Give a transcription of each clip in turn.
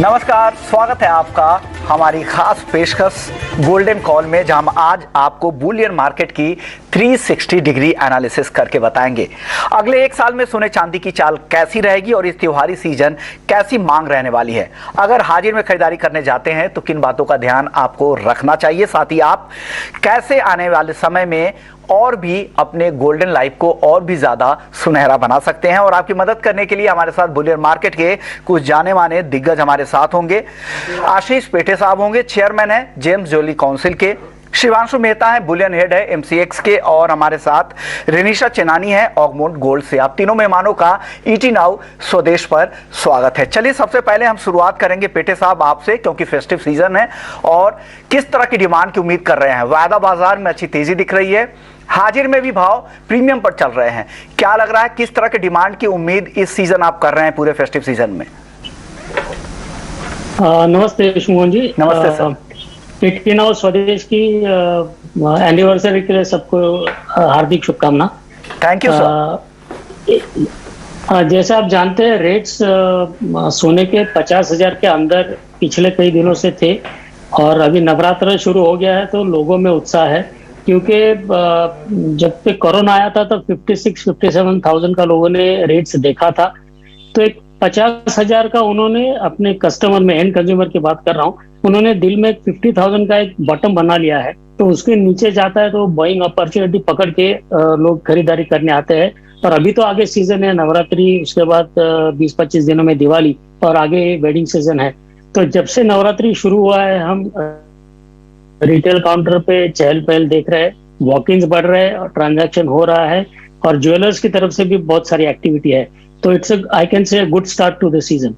नमस्कार, स्वागत है आपका हमारी खास पेशकश गोल्डन कॉल में, जहां हम आज आपको बुलियन मार्केट की 360 डिग्री एनालिसिस करके बताएंगे अगले एक साल में सोने चांदी की चाल कैसी रहेगी और इस त्योहारी सीजन कैसी मांग रहने वाली है। अगर हाजिर में खरीदारी करने जाते हैं तो किन बातों का ध्यान आपको रखना चाहिए, साथ ही आप कैसे आने वाले समय में और भी अपने गोल्डन लाइफ को और भी ज्यादा सुनहरा बना सकते हैं। और आपकी मदद करने के लिए हमारे साथ बुलियन मार्केट के कुछ जाने माने दिग्गज हमारे साथ होंगे। आशीष पेटे साहब होंगे, चेयरमैन है जेम्स ज्वेलरी काउंसिल के। शिवांशु मेहता है, बुलियन हेड है एमसीएक्स के। और हमारे साथ रिनिशा चेनानी है ऑगमोंट गोल्ड से। आप तीनों मेहमानों का ईटी नाउ स्वदेश पर स्वागत है। चलिए सबसे पहले हम शुरुआत करेंगे पेटे साहब आपसे, क्योंकि फेस्टिव सीजन है और किस तरह की डिमांड की उम्मीद कर रहे हैं। वायदा बाजार में अच्छी तेजी दिख रही है, हाजिर में भी भाव प्रीमियम पर चल रहे हैं। क्या लग रहा है, किस तरह की डिमांड की उम्मीद इस सीजन आप कर रहे हैं पूरे फेस्टिव सीजन में? नमस्ते विष्णु जी। नमस्ते सर। ईटी नाउ स्वदेश की एनिवर्सरी के लिए सबको हार्दिक शुभकामना। Thank you sir. जैसा आप जानते हैं, रेट्स सोने के 50,000 के अंदर पिछले कई दिनों से थे और अभी नवरात्र शुरू हो गया है तो लोगों में उत्साह है, क्योंकि जब तक कोरोना आया था तो 56-57,000 का लोगों ने रेट्स देखा था। तो एक 50,000 का उन्होंने अपने कस्टमर में, एंड कंज्यूमर की बात कर रहा हूँ, उन्होंने दिल में 50,000 का एक बॉटम बना लिया है। तो उसके नीचे जाता है तो बाइंग अपॉर्चुनिटी पकड़ के लोग खरीदारी करने आते हैं। और अभी तो आगे सीजन है नवरात्रि, उसके बाद 20-25 दिनों में दिवाली और आगे वेडिंग सीजन है। तो जब से नवरात्रि शुरू हुआ है हम रिटेल काउंटर पे चहल पहल देख रहे हैं, वॉक-इन्स बढ़ रहे हैं और ट्रांजैक्शन हो रहा है और ज्वेलर्स की तरफ से भी बहुत सारी एक्टिविटी है। तो it's I can say good start to the season.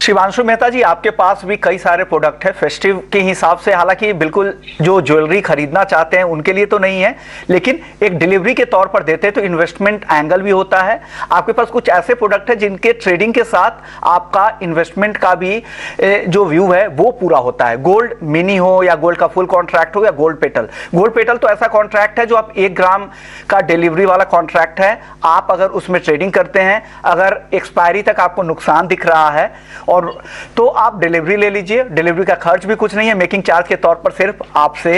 Shivanshu Mehta ji, आपके पास भी कई सारे प्रोडक्ट है फेस्टिव के हिसाब से। हालांकि बिल्कुल जो ज्वेलरी खरीदना चाहते हैं उनके लिए तो नहीं है, लेकिन एक डिलीवरी के तौर पर देते हैं तो इन्वेस्टमेंट एंगल भी होता है। आपके पास कुछ ऐसे प्रोडक्ट है जिनके ट्रेडिंग के साथ आपका इन्वेस्टमेंट का भी जो व्यू है वो पूरा होता है। गोल्ड मिनी हो या गोल्ड का फुल कॉन्ट्रैक्ट हो या गोल्ड पेटल। गोल्ड पेटल तो ऐसा कॉन्ट्रैक्ट है जो आप 1 ग्राम का डिलीवरी वाला कॉन्ट्रैक्ट है। आप अगर उसमें ट्रेडिंग करते हैं, अगर एक्सपायरी तक आपको नुकसान दिख रहा है और तो आप डिलीवरी ले लीजिए। डिलीवरी का खर्च भी कुछ नहीं है, मेकिंग चार्ज के तौर पर सिर्फ आपसे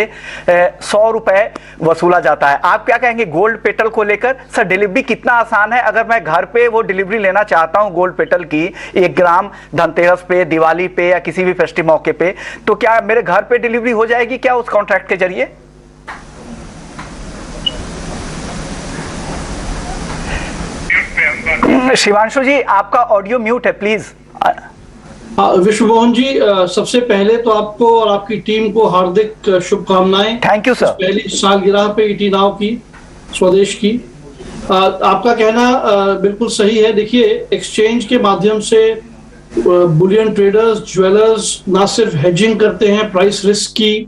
100 रुपए वसूला जाता है। आप क्या कहेंगे गोल्ड पेटल को लेकर? सर, डिलीवरी कितना आसान है? अगर मैं घर पे वो डिलीवरी लेना चाहता हूं गोल्ड पेटल की 1 ग्राम धनतेरस पे, दिवाली पे या किसी भी फेस्टिव मौके पे, तो क्या मेरे घर पे डिलीवरी हो जाएगी क्या उस कॉन्ट्रैक्ट के जरिए? शिवांशु जी, आपका ऑडियो म्यूट है, प्लीज। विश्वमोहन जी, सबसे पहले तो आपको और आपकी टीम को हार्दिक शुभकामनाएं। Thank you sir. पहली सालगिरह पे ईटी नाउ की, स्वदेश की। आपका कहना बिल्कुल सही है। देखिए, एक्सचेंज के माध्यम से बुलियन ट्रेडर्स, ज्वेलर्स ना सिर्फ हेजिंग करते हैं प्राइस रिस्क की,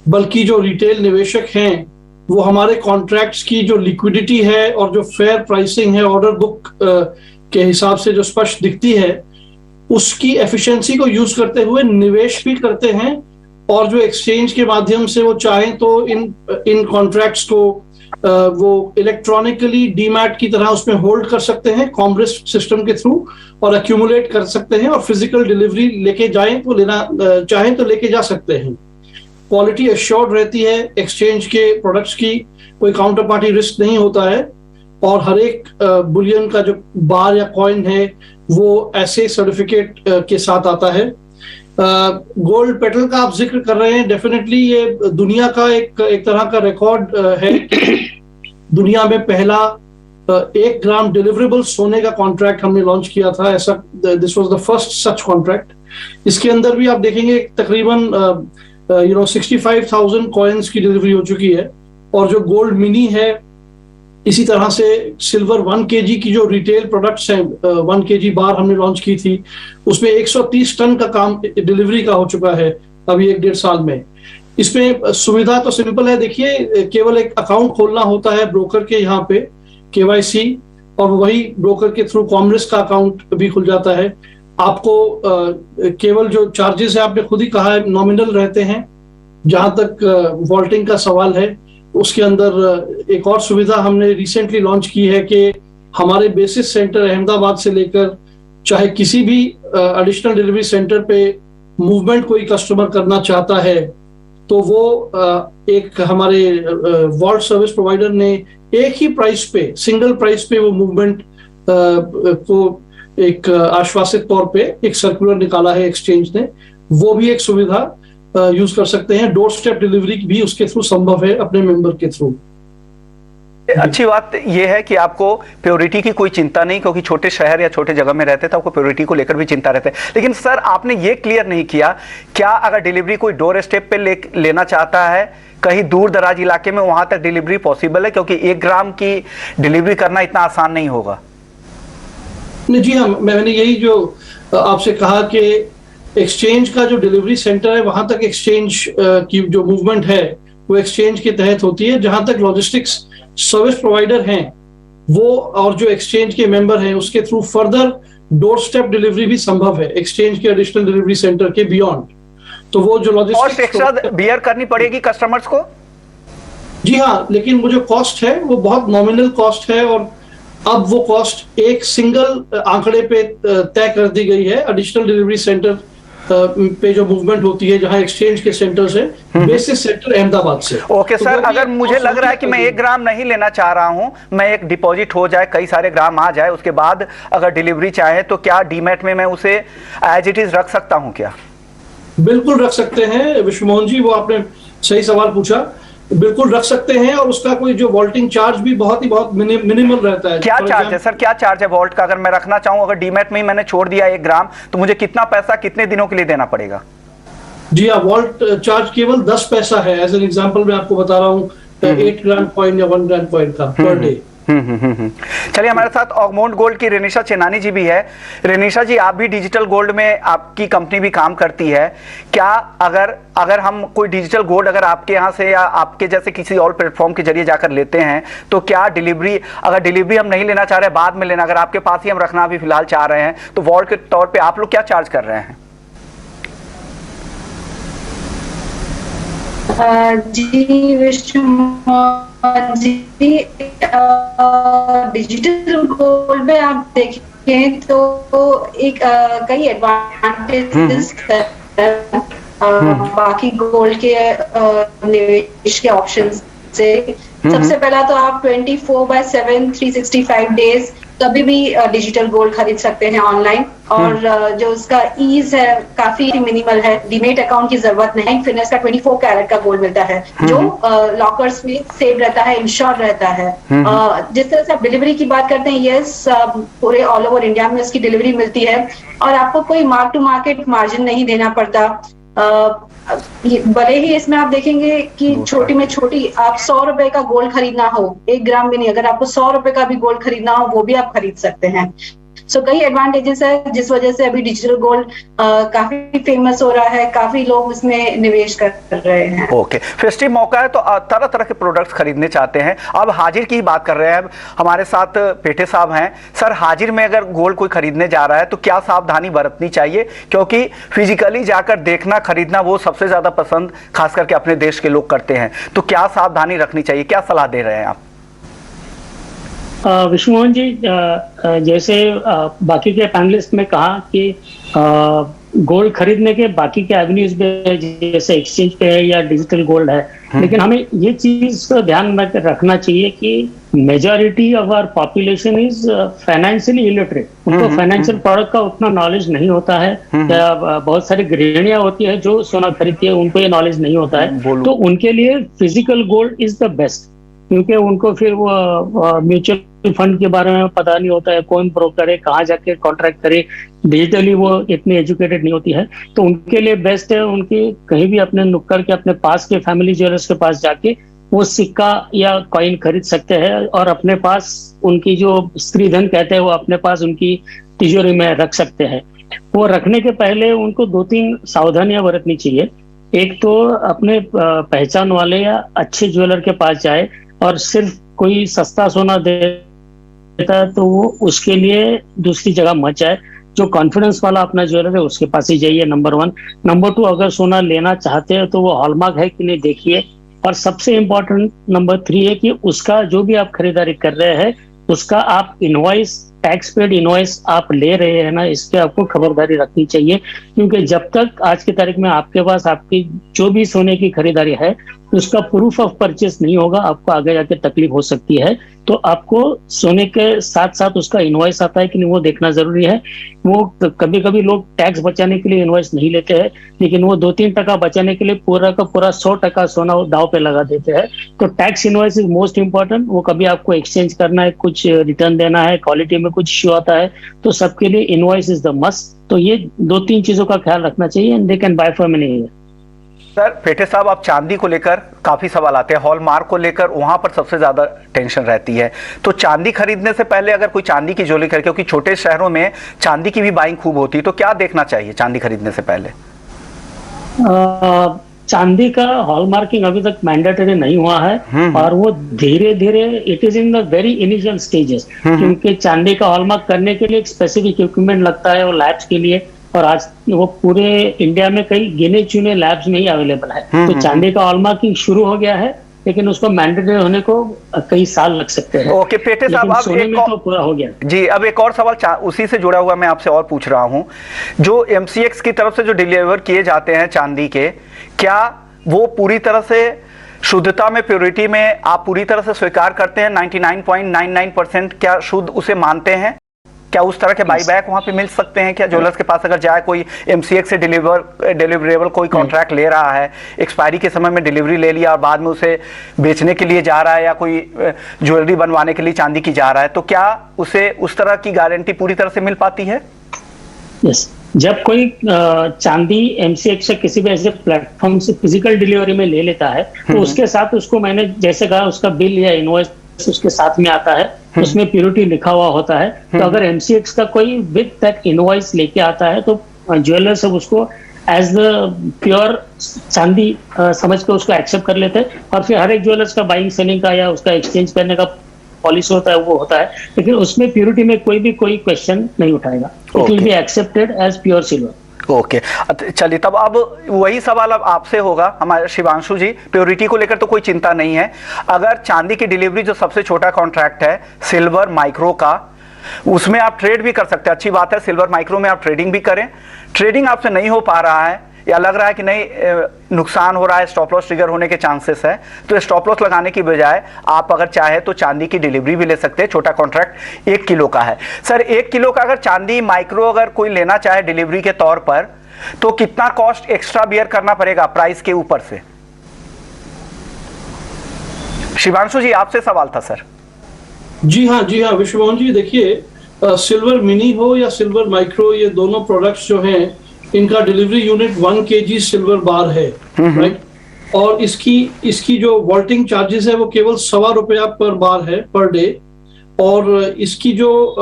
बल्कि जो रिटेल निवेशक हैं वो हमारे कॉन्ट्रैक्ट्स की जो लिक्विडिटी है और जो फेयर प्राइसिंग है ऑर्डर बुक के हिसाब से जो स्पष्ट दिखती है, उसकी एफिशिएंसी को यूज करते हुए निवेश भी करते हैं। और जो एक्सचेंज के माध्यम से वो चाहें तो इन कॉन्ट्रैक्ट्स को वो इलेक्ट्रॉनिकली डीमैट की तरह उसमें होल्ड कर सकते हैं कॉमरिस्क सिस्टम के थ्रू, और एक्यूमुलेट कर सकते हैं और फिजिकल डिलीवरी लेके जाएं तो चाहें तो लेके जा सकते हैं। क्वालिटी एश्योर्ड रहती है एक्सचेंज के प्रोडक्ट्स की, कोई काउंटर पार्टी रिस्क नहीं होता है। और हर एक बुलियन का जो बार या कॉइन है वो ऐसे सर्टिफिकेट के साथ आता है। गोल्ड पेटल का आप जिक्र कर रहे हैं, डेफिनेटली ये दुनिया का एक तरह का रिकॉर्ड है। दुनिया में पहला 1 ग्राम डिलीवरेबल सोने का कॉन्ट्रैक्ट हमने लॉन्च किया था। ऐसा this was the first such contract. इसके अंदर भी आप देखेंगे तकरीबन 65,000 कॉइन्स की डिलीवरी हो चुकी है। और जो गोल्ड मिनी है, इसी तरह से सिल्वर 1 kg की जो रिटेल प्रोडक्ट्स हैं, 1 kg बार हमने लॉन्च की थी, उसमें 130 टन का काम डिलीवरी का हो चुका है अभी 1-1.5 साल में। इसमें सुविधा तो सिंपल है। देखिए, केवल एक अकाउंट खोलना होता है ब्रोकर के यहाँ पे, KYC, और वही ब्रोकर के थ्रू कॉमरिस्क का अकाउंट भी खुल जाता है। आपको केवल जो चार्जेस है, आपने खुद ही कहा है, नॉमिनल रहते हैं। जहां तक वॉल्टिंग का सवाल है, उसके अंदर एक और सुविधा हमने रिसेंटली लॉन्च की है कि हमारे बेसिस सेंटर अहमदाबाद से लेकर चाहे किसी भी एडिशनल डिलीवरी सेंटर पे मूवमेंट कोई कस्टमर करना चाहता है तो वो एक हमारे वॉल्ट सर्विस प्रोवाइडर ने एक ही प्राइस पे, सिंगल प्राइस पे वो मूवमेंट को एक आश्वासित तौर पे एक सर्कुलर निकाला है एक्सचेंज ने, वो भी एक सुविधा यूज कर सकते हैं। डोर स्टेप डिलीवरी भी उसके थ्रू संभव है अपने मेंबर के थ्रू। अच्छी बात यह है कि आपको प्योरिटी की कोई चिंता नहीं, क्योंकि छोटे शहर या छोटे जगह में रहते थे आपको प्योरिटी को लेकर भी चिंता रहते है। लेकिन सर आपने ये क्लियर नहीं किया, क्या अगर डिलीवरी कोई डोर स्टेप पे लेना चाहता है कहीं दूर दराज इलाके में, वहां तक डिलीवरी पॉसिबल है? क्योंकि 1 ग्राम की डिलीवरी करना इतना आसान नहीं होगा। जी हाँ, मैंने यही जो आपसे कहा कि एक्सचेंज का जो डिलीवरी सेंटर है वहां तक एक्सचेंज की जो मूवमेंट है वो एक्सचेंज के तहत होती है। जहां तक लॉजिस्टिक्स सर्विस प्रोवाइडर हैं वो और जो एक्सचेंज के मेंबर हैं उसके through further door step delivery भी संभव है एक्सचेंज के एडिशनल डिलीवरी सेंटर के बियॉन्ड। तो वो जो कॉस्ट एक्स्ट्रा बियर करनी पड़ेगी कस्टमर्स को? जी हाँ, लेकिन वो जो कॉस्ट है वो बहुत नॉमिनल कॉस्ट है और अब वो कॉस्ट एक सिंगल आंकड़े पे तय कर दी गई है। एडिशनल डिलीवरी सेंटर पे जो मूवमेंट होती है जहां एक्सचेंज के सेंटर से, बेसिस सेंटर अहमदाबाद से। ओके सर, अगर मुझे लग रहा है कि मैं 1 ग्राम नहीं लेना चाह रहा हूं, मैं एक डिपॉजिट हो जाए, कई सारे ग्राम आ जाए, उसके बाद अगर डिलीवरी चाहे तो क्या डीमैट में मैं उसे एज इट इज रख सकता हूं क्या? बिल्कुल रख सकते हैं विश्वमोहन जी, वो आपने सही सवाल पूछा। बिल्कुल रख सकते हैं और उसका कोई जो वॉल्टिंग चार्ज भी बहुत मिनिमल रहता है। क्या चार्ज है सर, क्या चार्ज है वॉल्ट का? अगर मैं रखना चाहूं, अगर डीमैट में ही मैंने छोड़ दिया 1 ग्राम, तो मुझे कितना पैसा कितने दिनों के लिए देना पड़ेगा? जी हाँ, वॉल्ट चार्ज केवल 10 पैसा है। एज एन एग्जांपल मैं आपको बता रहा हूँ 8 ग्राम कॉइन या 1 ग्राम कॉइन का पर डे। चलिए, हमारे साथ ऑगमाउंट गोल्ड की रेनिशा चेनानी जी भी है। रेनिशा जी, आप भी डिजिटल गोल्ड में, आपकी कंपनी भी काम करती है। क्या अगर हम कोई डिजिटल गोल्ड अगर आपके यहाँ से या आपके जैसे किसी और प्लेटफॉर्म के जरिए जाकर लेते हैं तो क्या अगर डिलीवरी हम नहीं लेना चाह रहे, बाद में लेना, अगर आपके पास ही हम रखना भी फिलहाल चाह रहे हैं, तो वॉल्ट के तौर पर आप लोग क्या चार्ज कर रहे हैं? जी डिजिटल गोल्ड में आप देखें तो एक कई एडवांटेजेस बाकी गोल्ड के निवेश के ऑप्शंस से। सबसे पहला तो आप 24/7 365 डेज कभी भी डिजिटल गोल्ड खरीद सकते हैं ऑनलाइन, और जो उसका ईज है काफी मिनिमल है। डीमेट अकाउंट की जरूरत नहीं। फिनिक्स का 24 कैरेट का गोल्ड मिलता है जो लॉकर्स में सेव रहता है, इंश्योर रहता है। जिस तरह से आप डिलीवरी की बात करते हैं, यस पूरे ऑल ओवर इंडिया में उसकी डिलीवरी मिलती है और आपको कोई मार्क टू मार्केट मार्जिन नहीं देना पड़ता। भले ही इसमें आप देखेंगे कि छोटी में छोटी आप 100 रुपए का गोल्ड खरीदना हो, 1 ग्राम भी नहीं, अगर आपको 100 रुपए का भी गोल्ड खरीदना हो वो भी आप खरीद सकते हैं। सो कई एडवांटेजेस है जिस वजह से अभी डिजिटल गोल्ड काफी फेमस हो रहा है, काफी लोग उसमें निवेश कर रहे हैं। ओके, फेस्टिव मौका है तो तरह तरह के प्रोडक्ट्स खरीदने चाहते हैं। अब हाजिर की बात कर रहे हैं, हमारे साथ पेठे साहब हैं। सर, हाजिर में अगर गोल्ड कोई खरीदने जा रहा है तो क्या सावधानी बरतनी चाहिए? क्योंकि फिजिकली जाकर देखना, खरीदना वो सबसे ज्यादा पसंद खास करके अपने देश के लोग करते हैं, तो क्या सावधानी रखनी चाहिए, क्या सलाह दे रहे हैं आप? विश्वमोहन जी, जैसे बाकी के पैनलिस्ट में कहा कि गोल्ड खरीदने के बाकी के एवेन्यूज पे जैसे एक्सचेंज पे है या डिजिटल गोल्ड है, लेकिन हमें ये चीज को ध्यान में रखना चाहिए कि majority of our population is financially illiterate. उनको फाइनेंशियल प्रोडक्ट का उतना नॉलेज नहीं होता है। बहुत सारी गृहिणियां होती है जो सोना खरीदती है, उनको ये नॉलेज नहीं होता है। तो उनके लिए physical gold is the best, क्योंकि उनको फिर वो म्यूचुअल फंड के बारे में पता नहीं होता है, कौन ब्रोकर है, कहाँ जाके कॉन्ट्रैक्ट करे, डिजिटली वो इतनी एजुकेटेड नहीं होती है। तो उनके लिए बेस्ट है उनकी कहीं भी अपने नुक्कड़ के, अपने पास के फैमिली ज्वेलर्स के पास जाके वो सिक्का या कॉइन खरीद सकते हैं और अपने पास उनकी जो स्त्री धन कहते हैं वो अपने पास उनकी तिजोरी में रख सकते हैं। वो रखने के पहले उनको 2-3 सावधानियां बरतनी चाहिए। एक तो अपने पहचान वाले या अच्छे ज्वेलर के पास जाए, और सिर्फ कोई सस्ता सोना देता है तो वो उसके लिए दूसरी जगह मत जाए। जो कॉन्फिडेंस वाला अपना ज्वेलर है उसके पास ही जाइए, नंबर 1। नंबर 2, अगर सोना लेना चाहते हैं तो वो हॉलमार्क है कि नहीं देखिए। और सबसे इम्पोर्टेंट नंबर 3 है कि उसका जो भी आप खरीदारी कर रहे हैं उसका आप इनवॉइस टैक्स पेड इनवॉइस आप ले रहे हैं ना, इसके आपको खबरदारी रखनी चाहिए। क्योंकि जब तक आज की तारीख में आपके पास आपकी जो भी सोने की खरीदारी है उसका प्रूफ ऑफ परचेस नहीं होगा, आपको आगे जाके तकलीफ हो सकती है। तो आपको सोने के साथ साथ उसका इनवॉइस आता है कि नहीं वो देखना जरूरी है। वो कभी कभी लोग टैक्स बचाने के लिए इनवॉइस नहीं लेते हैं, लेकिन वो 2-3 टका बचाने के लिए पूरा का पूरा 100 टका सोना दाव पे लगा देते हैं। तो tax invoice is most important. वो कभी आपको एक्सचेंज करना है, कुछ रिटर्न देना है, क्वालिटी में कुछ इश्यू आता है, तो सबके लिए इनवॉइस इज द मस्ट। तो ये 2-3 चीजों का ख्याल रखना चाहिए and they can buy from any. Sir पेठे साहब, आप चांदी को लेकर काफी सवाल आते हैं, हॉलमार्क को लेकर वहां पर सबसे ज्यादा टेंशन रहती है। तो चांदी खरीदने से पहले अगर कोई चांदी की ज्वेलरी खरीदे, क्योंकि छोटे शहरों में चांदी की भी बाइंग खूब होती है, तो क्या देखना चाहिए चांदी खरीदने से पहले? चांदी का हॉलमार्किंग अभी तक मैंडेटरी नहीं हुआ है और वो धीरे धीरे it is in the very initial stages, क्योंकि चांदी का हॉलमार्क करने के लिए एक स्पेसिफिक इक्विपमेंट लगता है वो लैब्स के लिए, और आज वो पूरे इंडिया में कई गिने चुने लैब्स में ही अवेलेबल है। तो चांदी का हॉलमार्किंग शुरू हो गया है, लेकिन उसको मैंडेटरी होने को कई साल लग सकते हैं। ओके पेठे साहब, अब सोने में तो पूरा हो गया जी। अब एक और सवाल उसी से जुड़ा हुआ मैं आपसे और पूछ रहा हूं, जो MCX की तरफ से जो डिलीवर किए जाते हैं चांदी के, क्या वो पूरी तरह से शुद्धता में, प्योरिटी में आप पूरी तरह से स्वीकार करते हैं? 99.99% क्या शुद्ध उसे मानते हैं? क्या उस तरह के बाईबैक वहां पे मिल सकते हैं क्या? ज्वेलर्स के पास अगर जाए कोई MCX से डिलीवरेबल कोई कॉन्ट्रैक्ट ले रहा है, एक्सपायरी के समय में डिलीवरी ले लिया और बाद में उसे बेचने के लिए जा रहा है या कोई ज्वेलरी बनवाने के लिए चांदी की जा रहा है, तो क्या उसे उस तरह की गारंटी पूरी तरह से मिल पाती है? यस, जब कोई चांदी MCX से किसी भी ऐसे प्लेटफॉर्म से फिजिकल डिलीवरी में ले लेता है, तो उसके साथ उसको मैंने जैसे कहा उसका बिल या इनवॉइस उसके साथ में आता है, उसमें प्योरिटी लिखा हुआ होता है। तो अगर MCX का कोई विद दैट इनवॉइस लेके आता है तो ज्वेलर सब उसको एज द प्योर चांदी समझ के उसको एक्सेप्ट कर लेते हैं। और फिर हर एक ज्वेलर्स का बाइंग सेलिंग का या उसका एक्सचेंज करने का पॉलिसी होता है, वो होता है, लेकिन उसमें प्योरिटी में कोई क्वेश्चन नहीं उठाएगा। It will be accepted as pure silver. Okay चलिए, तब अब वही सवाल अब आपसे होगा हमारे शिवांशु जी। प्योरिटी को लेकर तो कोई चिंता नहीं है। अगर चांदी की डिलीवरी जो सबसे छोटा कॉन्ट्रैक्ट है सिल्वर माइक्रो का, उसमें आप ट्रेड भी कर सकते हैं, अच्छी बात है, सिल्वर माइक्रो में आप ट्रेडिंग भी करें। ट्रेडिंग आपसे नहीं हो पा रहा है या लग रहा है कि नहीं नुकसान हो रहा है, स्टॉप लॉस ट्रिगर होने के चांसेस है, तो स्टॉप लॉस लगाने की बजाय आप अगर चाहे तो चांदी की डिलीवरी भी ले सकते हैं। छोटा कॉन्ट्रैक्ट 1 किलो का है। सर 1 किलो का अगर चांदी माइक्रो अगर कोई लेना चाहे डिलीवरी के तौर पर, तो कितना कॉस्ट एक्स्ट्रा बियर करना पड़ेगा प्राइस के ऊपर से? शिवांशु जी आपसे सवाल था सर। जी हाँ विश्वमोहन जी, देखिए सिल्वर मिनी हो या सिल्वर माइक्रो, ये दोनों प्रोडक्ट्स जो हैं इनका डिलीवरी यूनिट 1 kg सिल्वर बार है, राइट। और इसकी जो वॉल्टिंग चार्जेस है वो केवल ₹1.25 पर बार है पर डे। और इसकी जो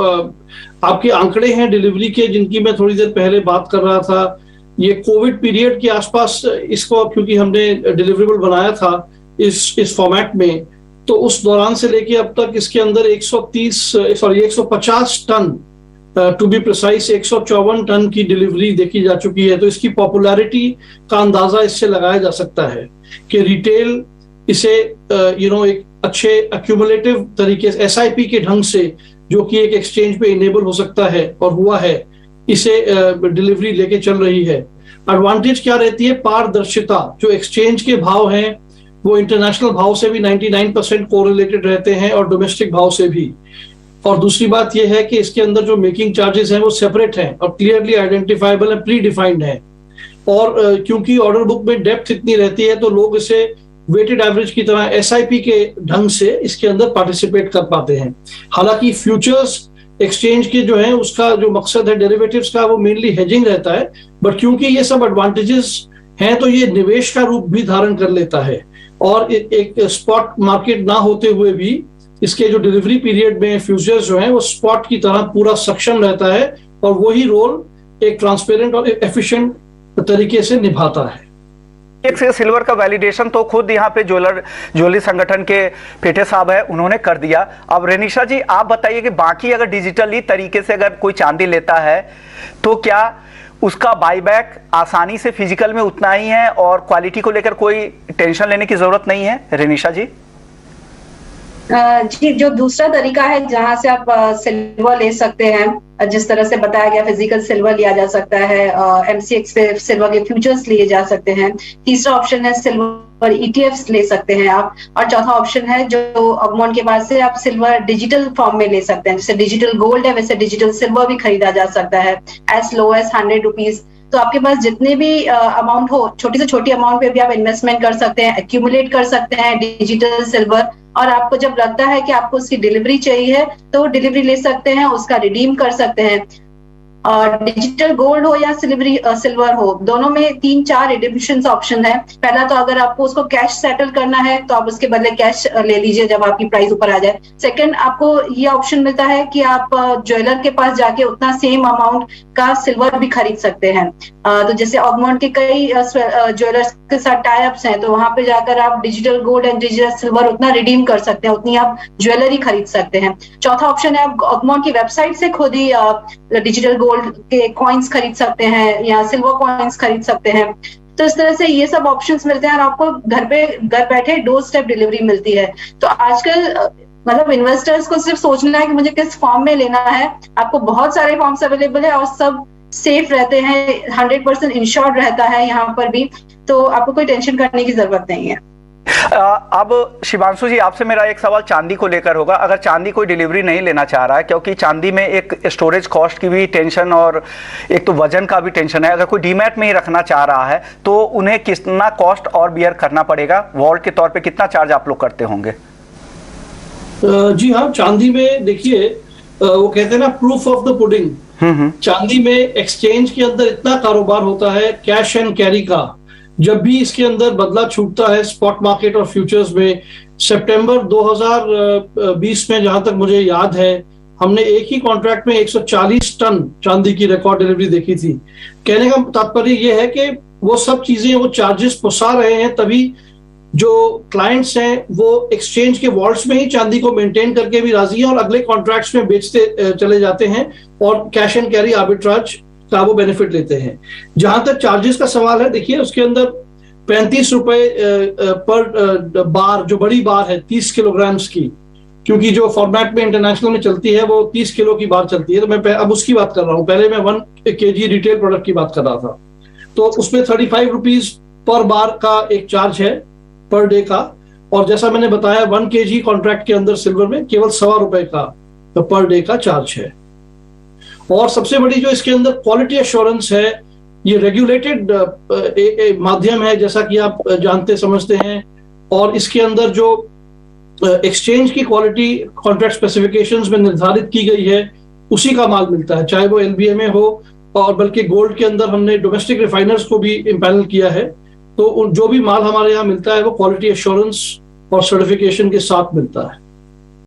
आपके आंकड़े हैं डिलीवरी के, जिनकी मैं थोड़ी देर पहले बात कर रहा था, ये कोविड पीरियड के आसपास इसको, क्योंकि हमने डिलीवरेबल बनाया था इस फॉर्मेट में, तो उस दौरान से लेके अब तक इसके अंदर 150 tonne, to be precise 154 tonne की डिलीवरी देखी जा चुकी है। तो इसकी पॉपुलैरिटी का अंदाजा इससे लगाया जा सकता है कि रिटेल इसे एक अच्छे एक्यूमुलेटिव तरीके से SIP के ढंग से, जो कि एक एक्सचेंज पे इनेबल हो सकता है और हुआ है, इसे डिलीवरी लेके चल रही है। एडवांटेज क्या रहती है? पारदर्शिता। जो एक्सचेंज के भाव हैं वो इंटरनेशनल भाव से भी 99% कोरिलेटेड रहते हैं और डोमेस्टिक भाव से भी। और दूसरी बात यह है कि इसके अंदर जो मेकिंग चार्जेस हैं वो सेपरेट हैं और क्लियरली आइडेंटिफाइबल है, प्री डिफाइंड है। और क्योंकि ऑर्डर बुक में डेप्थ इतनी रहती है तो लोग इसे वेटेड एवरेज की तरह SIP के ढंग से इसके अंदर पार्टिसिपेट कर पाते हैं। हालांकि फ्यूचर्स एक्सचेंज के जो है उसका जो मकसद है डेरिवेटिव्स का, वो मेनली हेजिंग रहता है, बट क्योंकि ये सब एडवांटेजेस हैं तो ये निवेश का रूप भी धारण कर लेता है। और एक स्पॉट मार्केट ना होते हुए भी इसके जो डिलीवरी पीरियड में फ्यूचर्स जो हैं वो स्पॉट की तरह पूरा सक्षम रहता है और वही रोल एक ट्रांसपेरेंट और एफिशिएंट तरीके से निभाता है। एक से सिल्वर का वैलिडेशन तो खुद यहाँ पे ज्वेलरी संगठन के पेठे साहब है, उन्होंने कर दिया। अब रेनिशा जी आप बताइए कि बाकी अगर डिजिटली तरीके से अगर कोई चांदी लेता है तो क्या उसका बाईबैक आसानी से फिजिकल में उतना ही है और क्वालिटी को लेकर कोई टेंशन लेने की जरूरत नहीं है? रेनिशा जी जी, जो दूसरा तरीका है जहां से आप सिल्वर ले सकते हैं, जिस तरह से बताया गया, फिजिकल सिल्वर लिया जा सकता है, एमसीएक्स पे सिल्वर के फ्यूचर्स लिए जा सकते हैं। तीसरा ऑप्शन है सिल्वर ईटीएफ्स ले सकते हैं आप, और चौथा ऑप्शन है जो अगमोंट के पास से आप सिल्वर डिजिटल फॉर्म में ले सकते हैं। जैसे डिजिटल गोल्ड है वैसे डिजिटल सिल्वर भी खरीदा जा सकता है एज लो एज 100 रुपीज। तो आपके पास जितने भी अमाउंट हो, छोटी से छोटी अमाउंट पे भी आप इन्वेस्टमेंट कर सकते हैं, एक्यूमुलेट कर सकते हैं डिजिटल सिल्वर। और आपको जब लगता है कि आपको उसकी डिलीवरी चाहिए तो डिलीवरी ले सकते हैं, उसका रिडीम कर सकते हैं। और डिजिटल गोल्ड हो या सिल्वर हो, दोनों में 3-4 रिडीम्पशन ऑप्शन है। पहला तो अगर आपको उसको कैश सेटल करना है तो आप उसके बदले कैश ले लीजिए जब आपकी प्राइस ऊपर आ जाए। सेकंड, आपको ये ऑप्शन मिलता है कि आप ज्वेलर के पास जाके उतना सेम अमाउंट का सिल्वर भी खरीद सकते हैं। तो जैसे ऑगमोंट के कई ज्वेलर्स के साथ टाई अप्स हैं, तो वहां पे जाकर आप digital gold and digital silver उतना रिडीम कर सकते हैं, उतनी आप ज्वेलरी खरीद सकते हैं। चौथा ऑप्शन है आप ऑगमोंट की वेबसाइट से खुद ही डिजिटल गोल्ड के कॉइन्स खरीद सकते हैं या सिल्वर कॉइन्स खरीद सकते हैं। तो इस तरह से ये सब ऑप्शंस मिलते हैं और आपको घर बैठे डोर स्टेप डिलीवरी मिलती है। तो आजकल मतलब इन्वेस्टर्स को सिर्फ सोचना है कि मुझे किस फॉर्म में लेना है। आपको बहुत सारे फॉर्म्स अवेलेबल है और सब सेफ रहते हैं, 100% इंश्योर्ड रहता है यहाँ पर भी, तो आपको कोई टेंशन करने की जरूरत नहीं है। अब शिवांशु जी, आपसे मेरा एक सवाल चांदी को लेकर होगा। अगर चांदी कोई डिलीवरी नहीं लेना चाह रहा है, क्योंकि चांदी में एक स्टोरेज कॉस्ट की भी टेंशन और एक तो वजन का भी टेंशन है, अगर कोई डीमैट में ही रखना चाह रहा है तो उन्हें कितना कॉस्ट और बियर करना पड़ेगा? वॉल्ट के तौर पे कितना चार्ज आप लोग करते होंगे? जी हाँ, चांदी में देखिए, वो कहते हैं ना प्रूफ ऑफ द पुडिंग। चांदी में एक्सचेंज के अंदर इतना कारोबार होता है कैश एंड कैरी का। जब भी इसके अंदर बदला छूटता है स्पॉट मार्केट और फ्यूचर्स में, सितंबर 2020 में जहां तक मुझे याद है, हमने एक ही कॉन्ट्रैक्ट में 140 टन चांदी की रिकॉर्ड डिलीवरी देखी थी। कहने का तात्पर्य यह है कि वो सब चीजें, वो चार्जेस पुसा रहे हैं, तभी जो क्लाइंट्स हैं वो एक्सचेंज के वॉल्ट्स में ही चांदी को मेंटेन करके भी राजी हैं और अगले कॉन्ट्रैक्ट्स में बेचते चले जाते हैं और कैश एंड कैरी आर्बिट्राज का वो बेनिफिट लेते हैं। जहां तक चार्जेस का सवाल है, देखिए उसके अंदर 35 रुपए पर बार, जो बड़ी बार है 30 किलोग्राम्स की, क्योंकि जो फॉर्मेट में इंटरनेशनल में चलती है वो 30 किलो की बार चलती है, तो मैं अब उसकी बात कर रहा हूँ। पहले मैं 1 kg रिटेल प्रोडक्ट की बात कर रहा था, तो उसमें 35 रुपीज पर बार का एक चार्ज है पर डे का। और जैसा मैंने बताया 1 kg कॉन्ट्रैक्ट के अंदर सिल्वर में केवल ₹1.25 का पर डे का चार्ज है। और सबसे बड़ी जो इसके अंदर क्वालिटी एश्योरेंस है, ये रेगुलेटेड माध्यम है जैसा कि आप जानते समझते हैं, और इसके अंदर जो एक्सचेंज की क्वालिटी कॉन्ट्रैक्ट स्पेसिफिकेशंस में निर्धारित की गई है उसी का माल मिलता है, चाहे वो LBMA हो, और बल्कि गोल्ड के अंदर हमने डोमेस्टिक रिफाइनर्स को भी इम्पैनल किया है। तो जो भी माल हमारे यहाँ मिलता है वो क्वालिटी एश्योरेंस और सर्टिफिकेशन के साथ मिलता है।